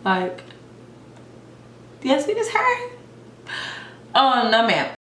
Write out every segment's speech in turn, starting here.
Like, do you see this hair? Oh no, ma'am.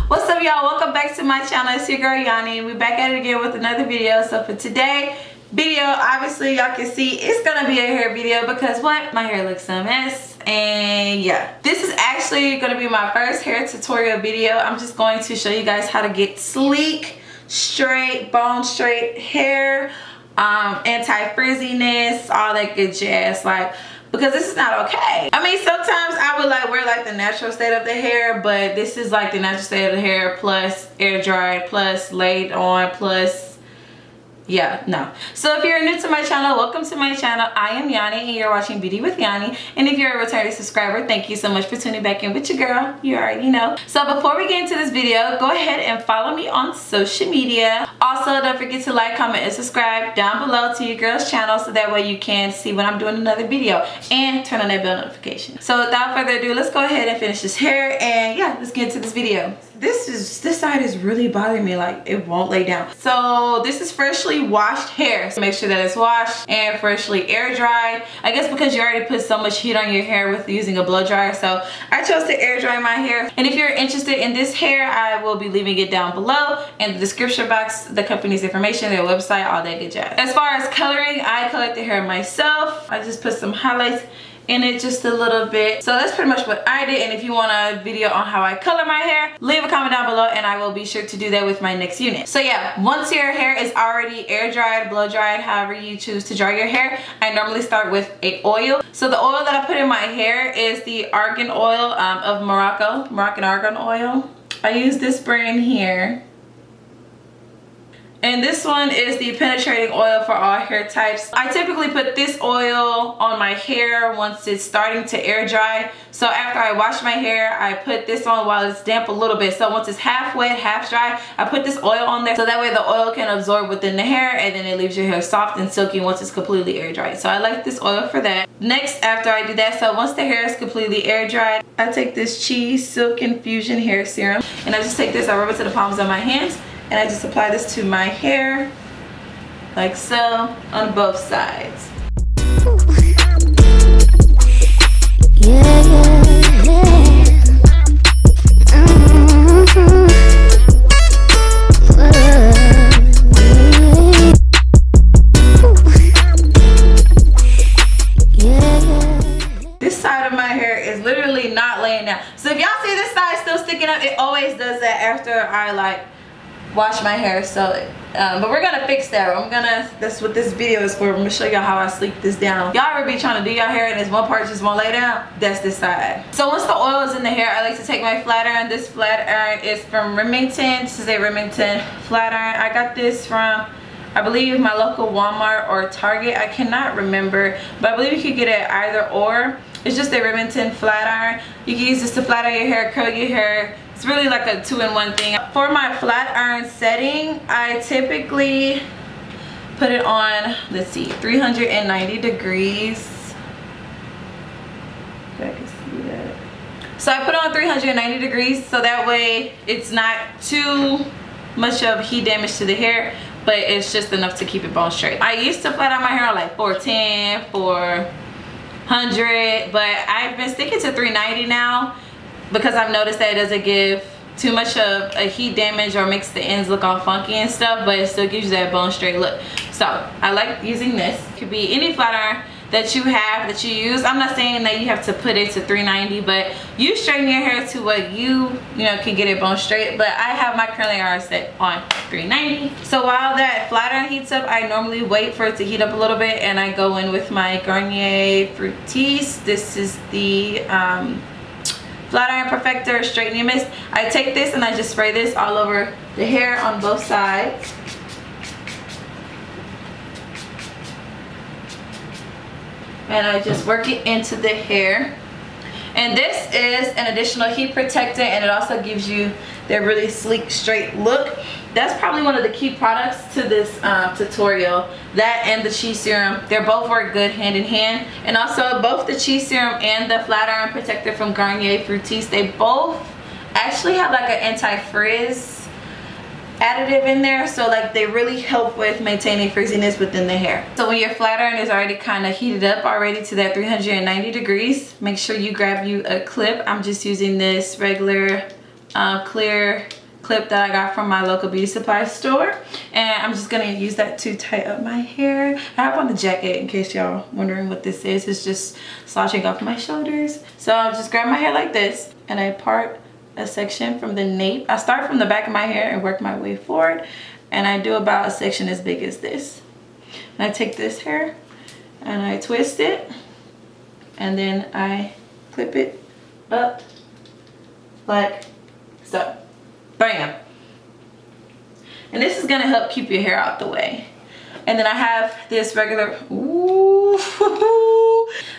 What's up, y'all? Welcome back to my channel. It's your girl Yanni. We're back at it again with another video. So for today video, obviously y'all can see it's gonna be a hair video because what, my hair looks a mess. And yeah, this is actually gonna be my first hair tutorial video. I'm just going to show you guys how to get sleek, straight, bone straight hair, anti-frizziness, all that good jazz. Like, because this is not okay. I mean, sometimes I would like wear like the natural state of the hair, but this is like the natural state of the hair plus air dried plus laid on plus, yeah, no. So if you're new to my channel, welcome to my channel. I am Yanni and you're watching Beauty with Yanni. And if you're a returning subscriber, thank you so much for tuning back in with your girl. You already know. So before we get into this video, go ahead and follow me on social media. Also, don't forget to like, comment, and subscribe down below to your girl's channel so that way you can see when I'm doing another video. And turn on that bell notification. So without further ado, let's go ahead and finish this hair. And yeah, let's get into this video. This side is really bothering me, like it won't lay down. So this is freshly washed hair, so make sure that it's washed and freshly air dried. I guess because you already put so much heat on your hair with using a blow dryer, so I chose to air dry my hair. And if you're interested in this hair, I will be leaving it down below in the description box, the company's information, their website, all that good jazz. As far as coloring, I collect the hair myself. I just put some highlights in it just a little bit. So that's pretty much what I did. And if you want a video on how I color my hair, leave a comment down below and I will be sure to do that with my next unit. So yeah, once your hair is already air dried, blow dried, however you choose to dry your hair, I normally start with a oil. So the oil that I put in my hair is the argan oil of Moroccan argan oil. I use this brand here. And this one is the penetrating oil for all hair types. I typically put this oil on my hair once it's starting to air dry. So after I wash my hair, I put this on while it's damp a little bit. So once it's half wet, half dry, I put this oil on there so that way the oil can absorb within the hair and then it leaves your hair soft and silky once it's completely air dried. So I like this oil for that. Next, after I do that, so once the hair is completely air dried, I take this Cheese Silk Infusion hair serum and I just take this, I rub it to the palms of my hands. And I just apply this to my hair, like so, on both sides. This side of my hair is literally not laying down. So if y'all see this side still sticking up, it always does that after I like wash my hair. So but we're gonna fix that. That's what this video is for. I'm gonna show y'all how I sleek this down. Y'all ever be trying to do your hair and this one part just won't lay down? That's this side. So once the oil is in the hair, I like to take my flat iron. This flat iron is from Remington. This is a Remington flat iron. I got this from, I believe, my local Walmart or Target. I cannot remember, but I believe you could get it either or. It's just a Remington flat iron. You can use this to flat iron your hair, curl your hair. It's really like a two-in-one thing. For my flat iron setting, I typically put it on, let's see, 390 degrees. If I can see that. So I put it on 390 degrees so that way it's not too much of heat damage to the hair, but it's just enough to keep it bone straight. I used to flat iron my hair on like 410, 400, but I've been sticking to 390 now, because I've noticed that it doesn't give too much of a heat damage or makes the ends look all funky and stuff, but it still gives you that bone straight look. So I like using this. It could be any flat iron that you have, that you use. I'm not saying that you have to put it to 390, but you straighten your hair to what you know can get it bone straight. But I have my curling iron set on 390. So while that flat iron heats up, I normally wait for it to heat up a little bit and I go in with my Garnier Fructis. This is the flat iron Perfector straightening mist. I take this and I just spray this all over the hair on both sides. And I just work it into the hair. And this is an additional heat protectant, and it also gives you that really sleek, straight look. That's probably one of the key products to this tutorial. That and the cheese serum, they're both work good hand in hand. And also both the cheese serum and the flat iron protector from Garnier Fructis, they both actually have like an anti-frizz additive in there, so like they really help with maintaining frizziness within the hair. So when your flat iron is already kind of heated up already to that 390 degrees, make sure you grab you a clip. I'm just using this regular clear clip that I got from my local beauty supply store, and I'm just gonna use that to tie up my hair. I have on the jacket in case y'all wondering what this is. It's just slouching off my shoulders. So I'll just grab my hair like this, and I part a section from the nape. I start from the back of my hair and work my way forward, and I do about a section as big as this. And I take this hair and I twist it, and then I clip it up like so. Bam. And this is gonna help keep your hair out the way. And then I have this regular, ooh,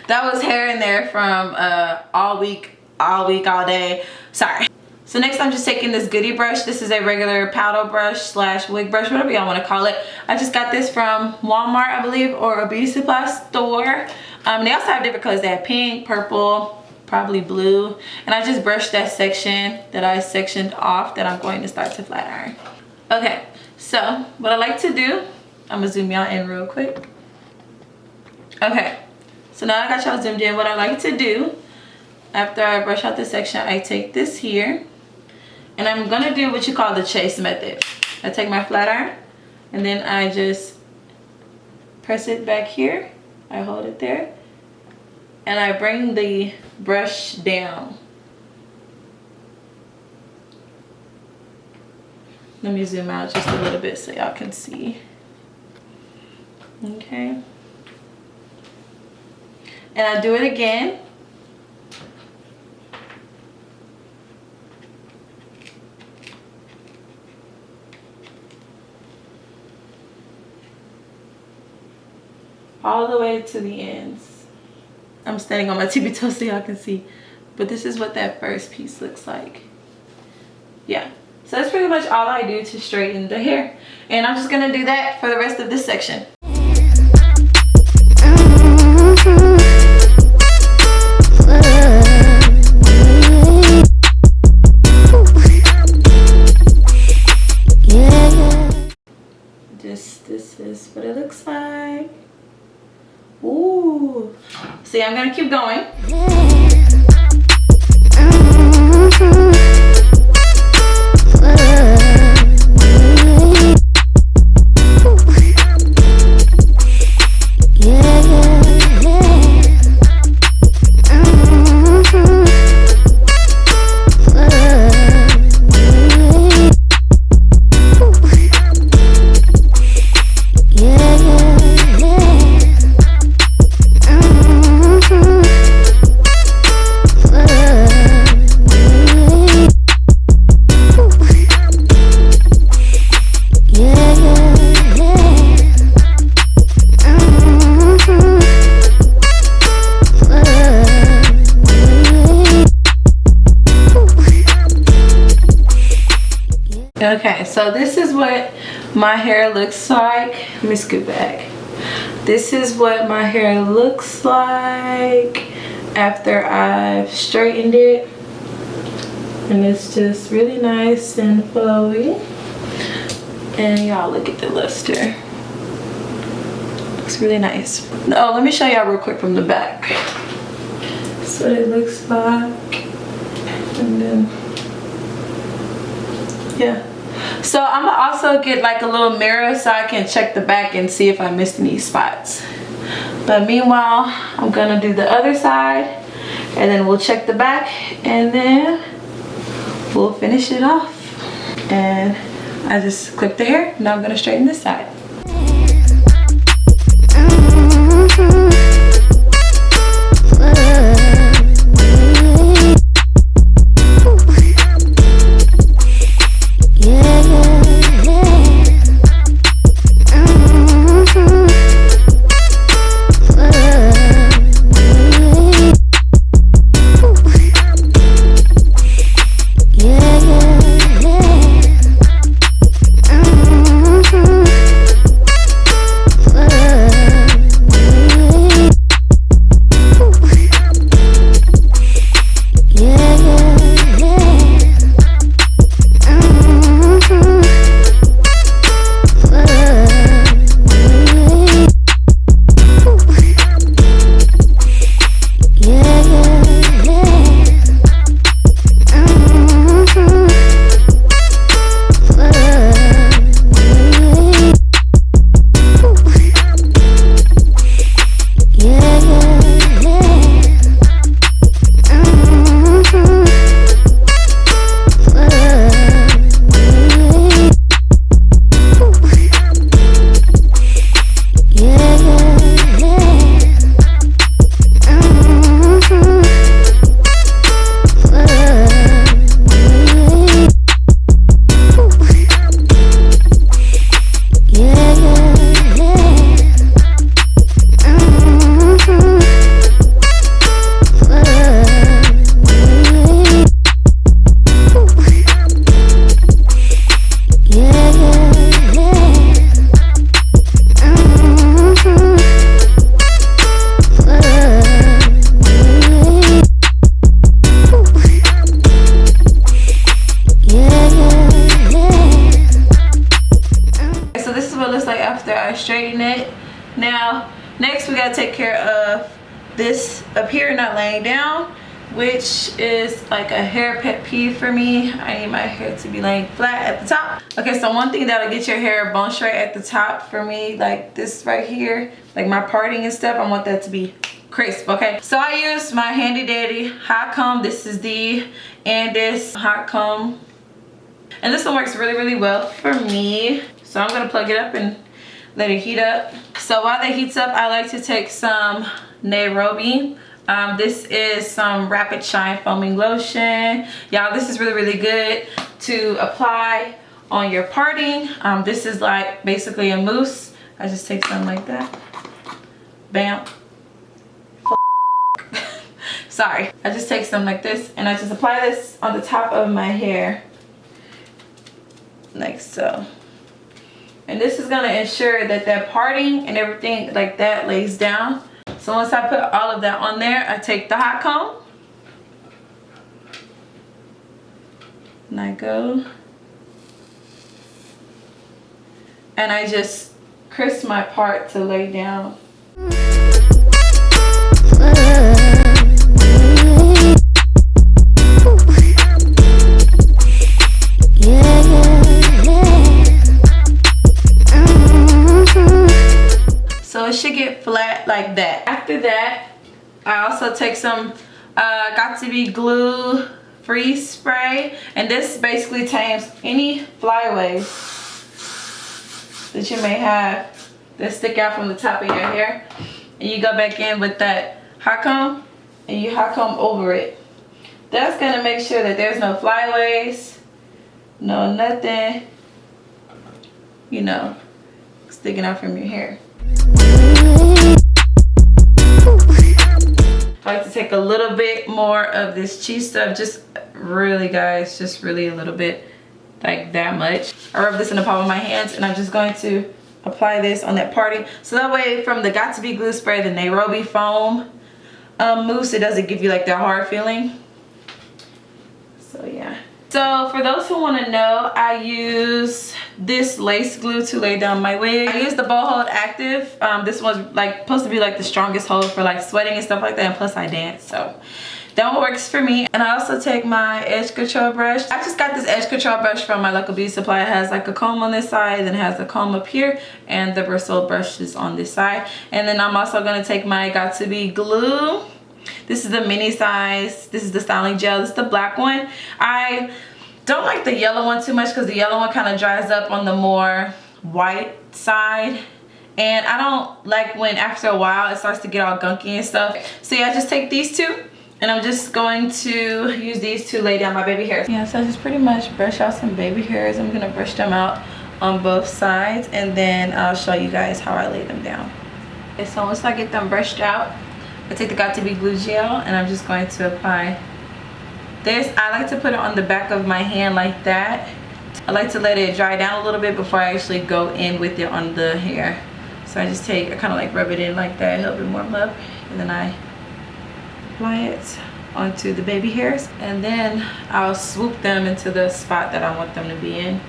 that was hair in there from all week, all day. Sorry. So next I'm just taking this Goody brush. This is a regular powder brush slash wig brush, whatever y'all want to call it. I just got this from Walmart, I believe, or a beauty supply store. They also have different colors. They have pink, purple, probably blue. And I just brushed that section that I sectioned off that I'm going to start to flat iron. Okay, so what I like to do, I'm gonna zoom y'all in real quick. Okay, so now I got y'all zoomed in. What I like to do after I brush out this section, I take this here, and I'm gonna do what you call the chase method. I take my flat iron, and then I just press it back here. I hold it there, and I bring the brush down. Let me zoom out just a little bit so y'all can see. Okay. And I do it again. All the way to the ends. I'm standing on my tippy toes so y'all can see, but this is what that first piece looks like. Yeah, so that's pretty much all I do to straighten the hair, and I'm just gonna do that for the rest of this section. This is what it looks like. Ooh, see, I'm gonna keep going. Okay, so this is what my hair looks like. Let me scoot back. This is what my hair looks like after I've straightened it. And it's just really nice and flowy. And y'all look at the luster. Looks really nice. Oh, let me show y'all real quick from the back. That's what it looks like. And then, yeah. So I'm gonna also get like a little mirror so I can check the back and see if I missed any spots. But meanwhile, I'm gonna do the other side, and then we'll check the back, and then we'll finish it off. And I just clip the hair. Now I'm gonna straighten this side. Now next we gotta take care of this up here, not laying down, which is like a hair pet peeve for me. I need my hair to be laying flat at the top. Okay, so one thing that'll get your hair bone straight at the top for me, like this right here, like my parting and stuff, I want that to be crisp. Okay, so I use my handy dandy hot comb. This is the Andis Hot Comb, and this one works really well for me. So I'm gonna plug it up and let it heat up. So while that heats up, I like to take some Nairobi. This is some Rapid Shine Foaming Lotion. Y'all, this is really good to apply on your parting. This is like basically a mousse. I just take some like that. Bam. Sorry. I just take some like this and I just apply this on the top of my hair. Like so. And this is gonna ensure that that parting and everything like that lays down. So once I put all of that on there, I take the hot comb and I go and I just crisp my part to lay down. It should get flat like that. After that, I also take some Got To Be Glue freeze spray, and this basically tames any flyaways that you may have that stick out from the top of your hair. And you go back in with that hot comb and you hot comb over it. That's gonna make sure that there's no flyaways, no nothing, you know, sticking out from your hair. I like to take a little bit more of this cheese stuff, just really, guys, just really a little bit, like that much. I rub this in the palm of my hands and I'm just going to apply this on that parting. So that way from the Got To Be Glue spray, the Nairobi foam mousse, it doesn't give you like that hard feeling. So yeah. So for those who want to know, I use this lace glue to lay down my wig. I use the Bow Hold Active. This one's like supposed to be like the strongest hold for like sweating and stuff like that, and plus I dance, so that one works for me. And I also take my edge control brush. I just got this edge control brush from my local beauty supply. It has like a comb on this side, then it has a comb up here, and the bristle brushes on this side. And then I'm also going to take my Got To Be glue. This is the mini size. This is the styling gel. This is the black one. I don't like the yellow one too much because the yellow one kind of dries up on the more white side. And I don't like when after a while it starts to get all gunky and stuff. So yeah, I just take these two and I'm just going to use these to lay down my baby hairs. Yeah, so I just pretty much brush out some baby hairs. I'm going to brush them out on both sides and then I'll show you guys how I lay them down. Okay, so once I get them brushed out, I take the Got To Be glue gel and I'm just going to apply this. I like to put it on the back of my hand like that. I like to let it dry down a little bit before I actually go in with it on the hair. So I just take, I kind of like rub it in like that, help it warm up, and then I apply it onto the baby hairs, and then I'll swoop them into the spot that I want them to be in.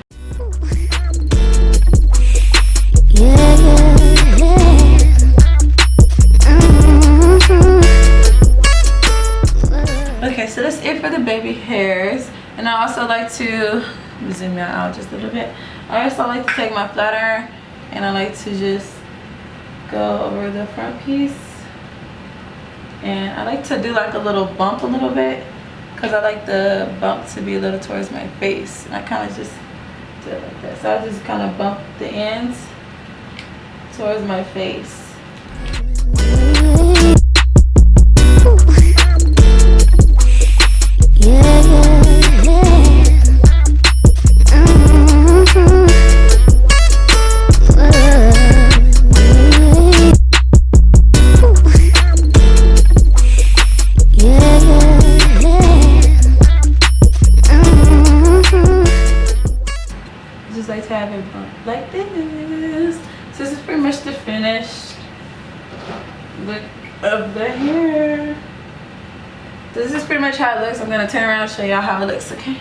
Okay, so that's it for the baby hairs. And I also like to zoom out just a little bit. I also like to take my flat iron and I like to just go over the front piece, and I like to do like a little bump a little bit because I like the bump to be a little towards my face, and I kind of just do it like that. So I just kind of bump the ends towards my face. Like this. So this is pretty much the finished look of the hair. So this is pretty much how it looks. I'm gonna turn around and show y'all how it looks, okay?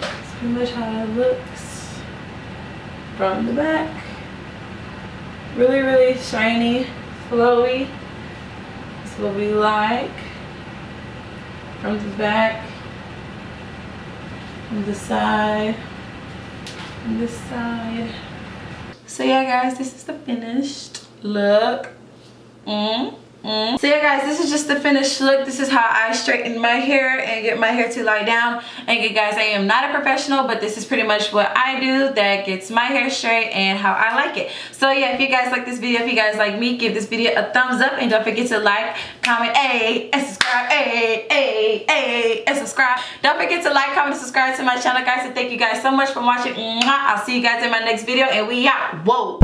That's pretty much how it looks from the back. Really, really shiny. flowy. That's what we like. From the back, from the side, from this side. So yeah guys, this is the finished look. So yeah guys, this is just the finished look. This is how I straighten my hair and get my hair to lie down. And you guys, I am not a professional, but this is pretty much what I do that gets my hair straight and how I like it. So yeah, if you guys like this video, if you guys like me, give this video a thumbs up and don't forget to like, comment, and subscribe, and subscribe. Don't forget to like, comment, and subscribe to my channel guys, and thank you guys so much for watching. I'll see you guys in my next video, and we out. Whoa.